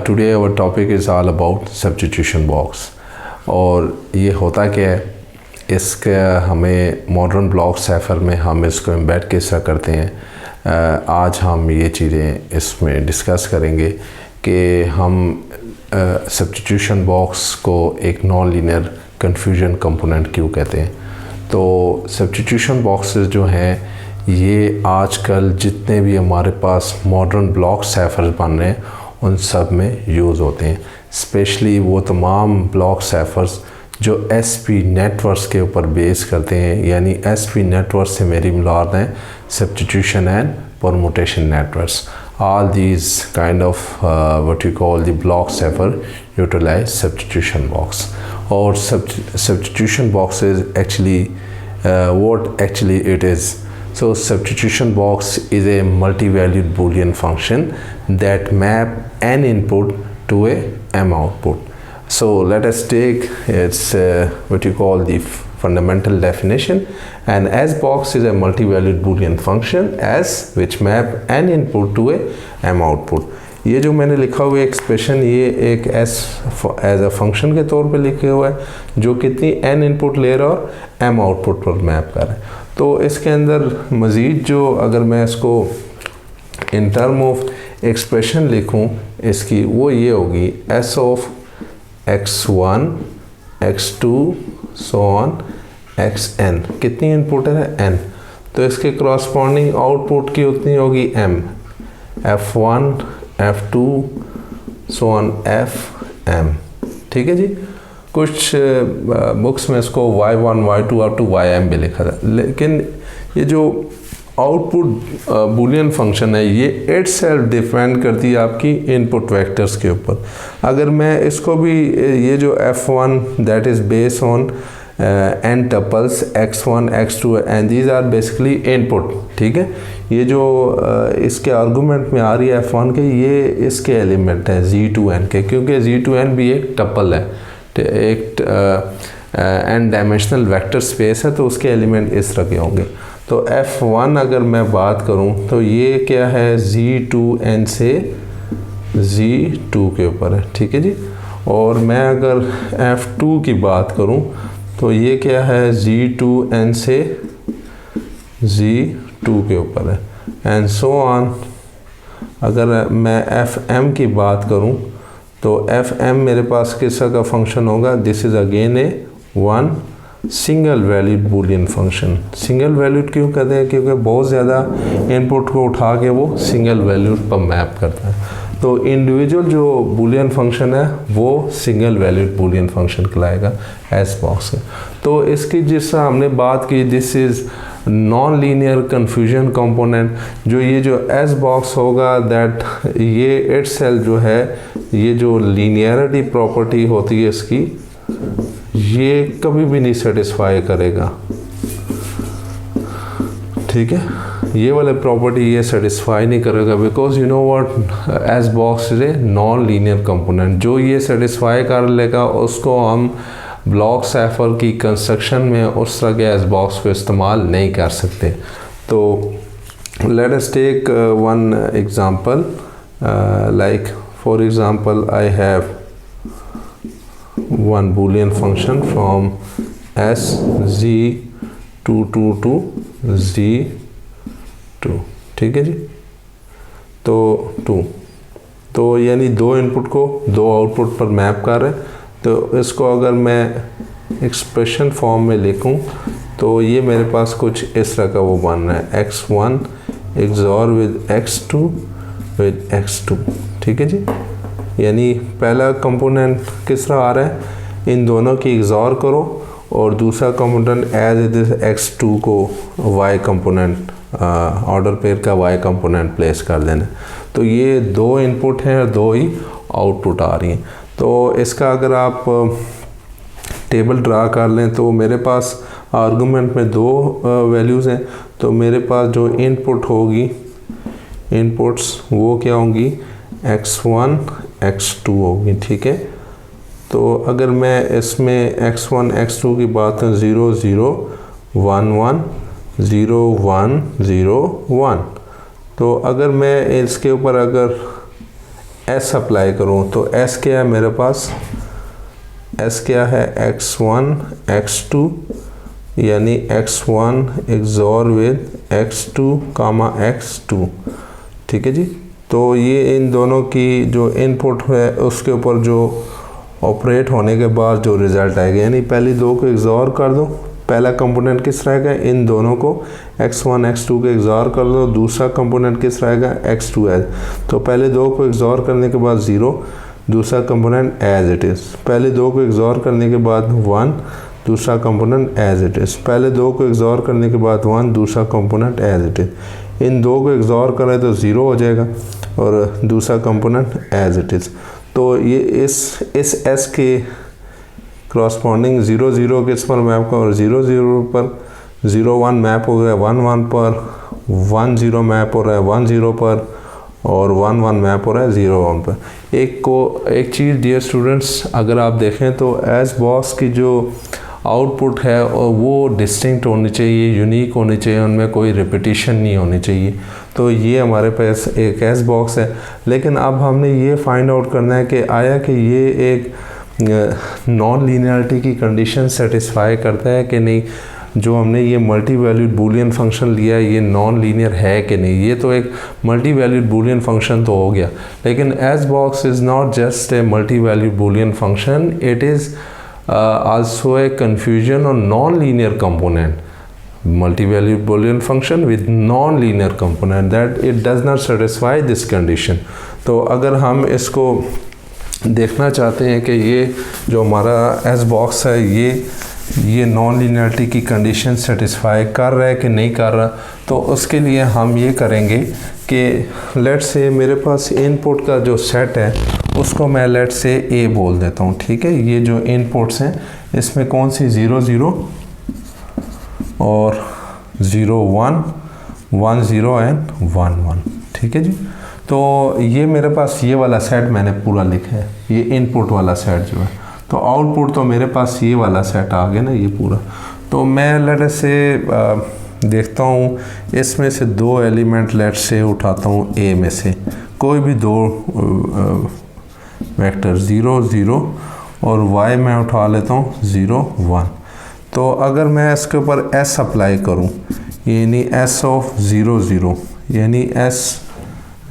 Today our topic is all about substitution box. और ये होता क्या है, इसका हमें मॉडर्न ब्लॉक साइफर में हम इसको एम्बेड किस तरह करते हैं। आज हम ये चीज़ें इसमें डिस्कस करेंगे कि हम सब्स्टिट्यूशन बॉक्स को एक नॉन लीनियर कन्फ्यूजन कंपोनेंट क्यों कहते हैं। तो सब्स्टिट्यूशन बॉक्सेस जो हैं ये आजकल जितने भी हमारे पास मॉडर्न ब्लॉक साइफर बन रहे हैं उन सब में यूज़ होते हैं। स्पेशली वो तमाम ब्लॉक साइफर्स जो एसपी नेटवर्क्स के ऊपर बेस करते हैं, यानी एसपी नेटवर्क से मेरी मुराद है substitution and permutation networks. All these kind of what you call the block cipher utilize substitution box. Or substitution box is actually what actually it is. So substitution box is a multi-valued Boolean function that map n input to a m output. So let us take its what you call the fundamental definition. And as box is a multi-valued Boolean function as which map n input to a m output. ये जो मैंने लिखा हुआ expression ये एक as a function के तौर पे लिखे हुआ है जो कितनी n इनपुट ले रहा है और m आउटपुट पर मैप कर रहा है। तो इसके अंदर मज़ीद जो अगर मैं इसको इन टर्म ऑफ एक्सप्रेशन लिखूं इसकी वो ये होगी s of x1 x2 so on xn। कितनी इनपुट है n, तो इसके क्रॉसपॉन्डिंग आउटपुट की उतनी होगी m, f1 f2 so on fm। ठीक है जी। कुछ बुक्स में इसको y1 y2 up to ym भी लिखा था, लेकिन ये जो आउटपुट बूलियन फंक्शन है ये इटसेल्फ डिपेंड करती है आपकी इनपुट वेक्टर्स के ऊपर। अगर मैं इसको भी ये जो f1 that is based on n tuples x1 x2 and these are basically input. ठीक है, ये जो इसके आर्गूमेंट में आ रही है f1 के ये इसके एलिमेंट हैं z2n के, क्योंकि z2n भी एक टपल है, एक n डायमेंशनल वेक्टर स्पेस है, तो उसके एलिमेंट इस तरह के होंगे। तो f1 अगर मैं बात करूं तो ये क्या है z2n से z2 के ऊपर है। ठीक है जी। और मैं अगर f2 की बात करूं तो ये क्या है z2n से z2 के ऊपर है एंड सो ऑन। अगर मैं fm की बात करूं तो fm मेरे पास किस तरह का फंक्शन होगा, this is again A one single valued Boolean function. Single valued क्यों कहते हैं, क्योंकि बहुत ज़्यादा इनपुट को उठा के वो सिंगल वैल्यूड पर मैप करता है। तो इंडिविजुअल जो बूलियन फंक्शन है वो सिंगल वैल्यूड बूलियन फंक्शन कहलाएगा एस बॉक्स है। तो इसकी जिस हमने बात की this is non linear confusion component. जो ये जो एस बॉक्स होगा दैट ये इटसेल्फ जो है ये जो लीनियरिटी प्रॉपर्टी होती है इसकी ये कभी भी नहीं सेटिस्फाई करेगा। ठीक है, ये वाला प्रॉपर्टी ये सेटिस्फाई नहीं करेगा because you know what S box is a non linear component. जो ये सेटिस्फाई कर लेगा उसको हम ब्लॉक साइफर की कंस्ट्रक्शन में उस तरह के एस बॉक्स को इस्तेमाल नहीं कर सकते। तो let us take one example, like for example I have one boolean function from s z2 to z2। ठीक है जी। तो 2 तो यानी दो इनपुट को दो आउटपुट पर मैप कर रहे हैं। तो इसको अगर मैं एक्सप्रेशन फॉर्म में लिखूं तो ये मेरे पास कुछ इस तरह का वो बन रहा है x1 XOR with x2 with x2। ठीक है जी। यानी पहला कंपोनेंट किस तरह आ रहा है, इन दोनों की XOR करो और दूसरा component as it is x2 को y कंपोनेंट ऑर्डर पेयर का y कंपोनेंट प्लेस कर देना। तो ये दो इनपुट हैं और दो ही आउटपुट आ रही हैं। तो इसका अगर आप टेबल ड्रा कर लें तो मेरे पास आर्गूमेंट में दो वैल्यूज़ हैं। तो मेरे पास जो इनपुट होगी इनपुट्स वो क्या होंगी x1 x2 होगी। ठीक है, तो अगर मैं इसमें x1 x2 की बात करूँ 0 0 1 1 0 1 0 1, तो अगर मैं इसके ऊपर अगर एस अप्लाई करूँ तो एस क्या है मेरे पास, एस क्या है x1 x2 यानी x1 XOR with x2 comma x2, ठीक है जी। तो ये इन दोनों की जो इनपुट है उसके ऊपर जो ऑपरेट होने के बाद जो रिज़ल्ट आएगा, यानी पहले दो को XOR कर दो, पहला कंपोनेंट किस रहेगा, इन दोनों को x1 x2 के XOR कर दो, दूसरा कंपोनेंट किस रहेगा x2 एज। तो पहले दो को XOR करने के बाद 0, दूसरा कंपोनेंट एज इट इज़, पहले दो को XOR करने के बाद 1, दूसरा कंपोनेंट एज इट इज़, पहले दो को XOR करने के बाद 1, दूसरा कंपोनेंट एज इट इज़। इन दो को XOR करें तो 0 हो जाएगा और दूसरा कंपोनेंट एज इट इज़। तो ये इस एस के क्रॉसपॉन्डिंग 0 0 किस पर मैप का, और 0 0 पर 0 1 मैप हो गया 1 1 पर, 1 0 मैप हो रहा है 1 0 पर, और 1 1 मैप हो रहा है 0 1 पर। एक चीज़ डियर स्टूडेंट्स, अगर आप देखें तो एस बॉक्स की जो आउटपुट है वो डिस्टिंक्ट होनी चाहिए, यूनिक होनी चाहिए, उनमें कोई रिपीटिशन नहीं होनी चाहिए। तो ये हमारे पास एक एस बॉक्स है, लेकिन अब हमने ये फाइंड आउट करना है कि आया कि ये एक नॉन लीनियरिटी की कंडीशन सेटिस्फाई करता है कि नहीं, जो हमने ये मल्टी वैल्यूड बूलियन फंक्शन लिया ये नॉन लीनियर है कि नहीं। ये तो एक मल्टी वैल्यूड बूलियन फंक्शन तो हो गया, लेकिन S box is not just a multi valued Boolean function, it is also a confusion on non-linear component, multi-valued Boolean function with non-linear component, that it does not satisfy this condition। तो अगर हम इसको देखना चाहते हैं कि ये जो हमारा एस बॉक्स है ये नॉन लीनियरिटी की कंडीशन सेटिस्फाई कर रहा है कि नहीं कर रहा, तो उसके लिए हम ये करेंगे कि लेट से मेरे पास इनपुट का जो सेट है उसको मैं लेट से ए बोल देता हूँ, ठीक है। ये जो इनपुट्स हैं इसमें कौन सी 0 0 और 0 1 1 0 एंड 1 1, ठीक है जी। तो ये मेरे पास ये वाला सेट मैंने पूरा लिखा है, ये इनपुट वाला सेट जो है, तो आउटपुट तो मेरे पास ये वाला सेट आ गया ना ये पूरा। तो मैं लेट से देखता हूँ इसमें से दो एलिमेंट लेट से उठाता हूँ ए में से, कोई भी दो वेक्टर 0 0 और y मैं उठा लेता हूँ 0 1। तो अगर मैं इसके ऊपर s अप्लाई करूँ, यानी s ऑफ 0 0, यानी s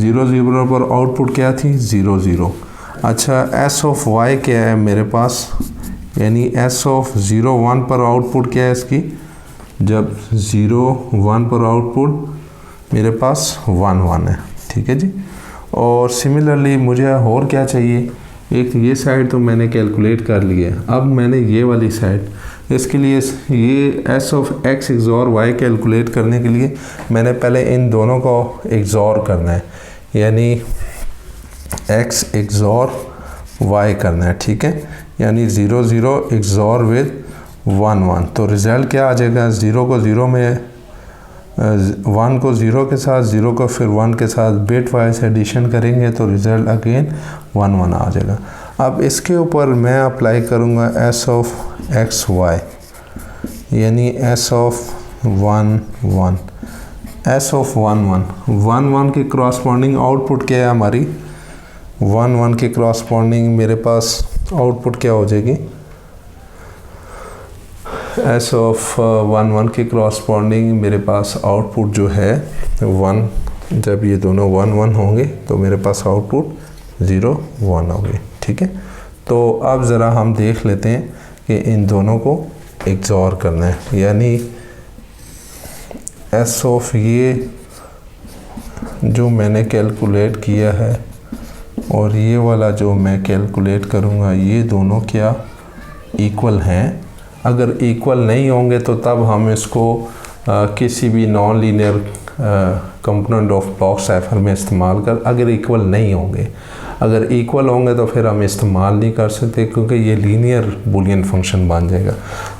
0 0 पर आउटपुट क्या थी 0 0। अच्छा s ऑफ y क्या है मेरे पास, यानी s ऑफ 0 1 पर आउटपुट क्या है इसकी, जब 0 1 पर आउटपुट मेरे पास 1 1 है, ठीक है जी। और सिमिलरली मुझे और क्या चाहिए, एक ये साइड तो मैंने कैलकुलेट कर लिया है, अब मैंने ये वाली साइड, इसके लिए ये s of x XOR y calculate करने के लिए मैंने पहले इन दोनों को XOR करना है, यानी x XOR y करना है, ठीक है। यानी 0 0 XOR विद 1 1, तो रिज़ल्ट क्या आ जाएगा, 0 को 0 में 1 को 0 के साथ, 0 को फिर 1 के साथ बिट वाइज एडिशन करेंगे तो रिज़ल्ट अगेन 1 1 आ जाएगा। अब इसके ऊपर मैं अप्लाई करूँगा s ऑफ x y, यानी s ऑफ 1 1, s ऑफ 1 1 के क्रॉसपॉन्डिंग आउटपुट क्या है हमारी, 1 1 के क्रॉसपॉन्डिंग मेरे पास आउटपुट क्या हो जाएगी, s ऑफ 1 1 के क्रॉसपॉन्डिंग मेरे पास आउटपुट जो है 1, जब ये दोनों 1 1 होंगे तो मेरे पास आउटपुट 0 1 होंगे, ठीक है। तो अब ज़रा हम देख लेते हैं कि इन दोनों को XOR करना है, यानी s ऑफ ये जो मैंने कैलकुलेट किया है और ये वाला जो मैं कैलकुलेट करूँगा, ये दोनों क्या इक्वल हैं। अगर इक्वल नहीं होंगे तो तब हम इसको किसी भी non linear component of block cipher में इस्तेमाल कर, अगर इक्वल नहीं होंगे, अगर इक्वल होंगे तो फिर हम इस्तेमाल नहीं कर सकते क्योंकि ये लीनियर बूलियन फंक्शन बन जाएगा।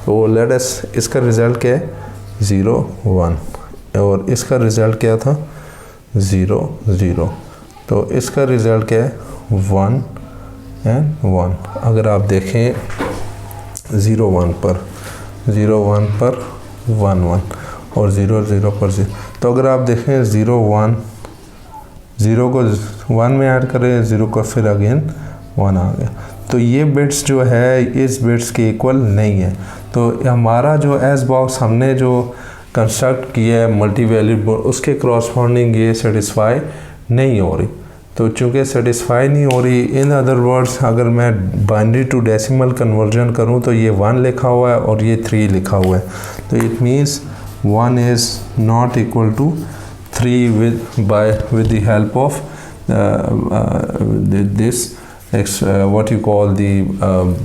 तो लेट अस, इसका रिज़ल्ट क्या है 0 1 और इसका रिज़ल्ट क्या था 0 0, तो इसका रिज़ल्ट क्या है 1 एंड 1। अगर आप देखें 0 1 पर 0 1 पर 1 1 और 0 0 पर 0, तो अगर आप देखें 0 1 0 को 1 में ऐड करें, 0 को फिर अगेन 1 आ गया। तो ये बिट्स जो है इस बिट्स के इक्वल नहीं है। तो हमारा जो एस बॉक्स हमने जो कंस्ट्रक्ट किया है मल्टी वैल्यूड उसके क्रॉसपॉन्डिंग ये सेटिस्फाई नहीं हो रही। तो चूँकि सेटिस्फाई नहीं हो रही, इन अदर वर्ड्स अगर मैं बाइनरी टू डेसिमल कन्वर्जन करूँ तो ये 1 लिखा हुआ है और ये 3 लिखा हुआ है। तो it means 1 is not equal to 3 with the help of this what you call the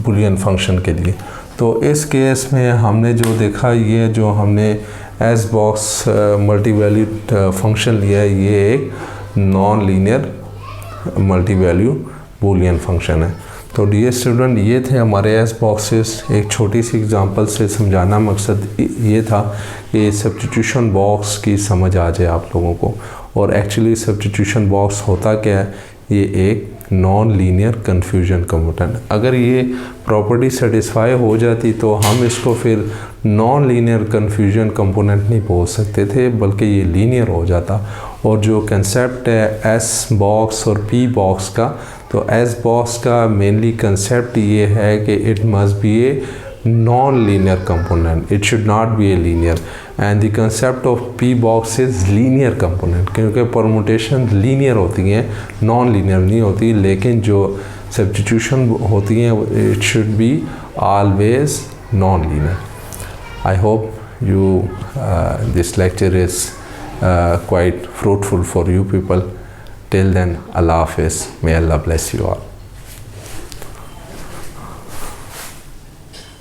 boolean function के लिए। तो इस केस में हमने जो देखा, ये जो हमने S box multi valued function लिया है, ये एक non linear multi value Boolean function है। तो डियर स्टूडेंट, ये थे हमारे एस बॉक्सेस। एक छोटी सी एग्जांपल से समझाना मकसद ये था कि सब्स्टिट्यूशन बॉक्स की समझ आ जाए आप लोगों को। और एक्चुअली सब्स्टिट्यूशन बॉक्स होता क्या है, ये एक नॉन लीनियर कन्फ्यूजन कंपोनेंट। अगर ये प्रॉपर्टी सेटिस्फाई हो जाती तो हम इसको फिर नॉन लीनियर कन्फ्यूजन कंपोनेंट नहीं बोल सकते थे, बल्कि ये लीनियर हो जाता। और जो कंसेप्ट है एस बॉक्स और पी बॉक्स का, तो एस बॉक्स का मेनली कंसेप्ट ये है कि it must be a non linear component, it should not be a linear. And the concept of P box is linear component, क्योंकि permutation linear होती हैं, नॉन लीनियर नहीं होती। लेकिन जो सब्स्टिट्यूशन होती हैं it should be always non linear. I hope this lecture is quite fruitful for you people. Till then, Allah Hafiz. May Allah bless you all.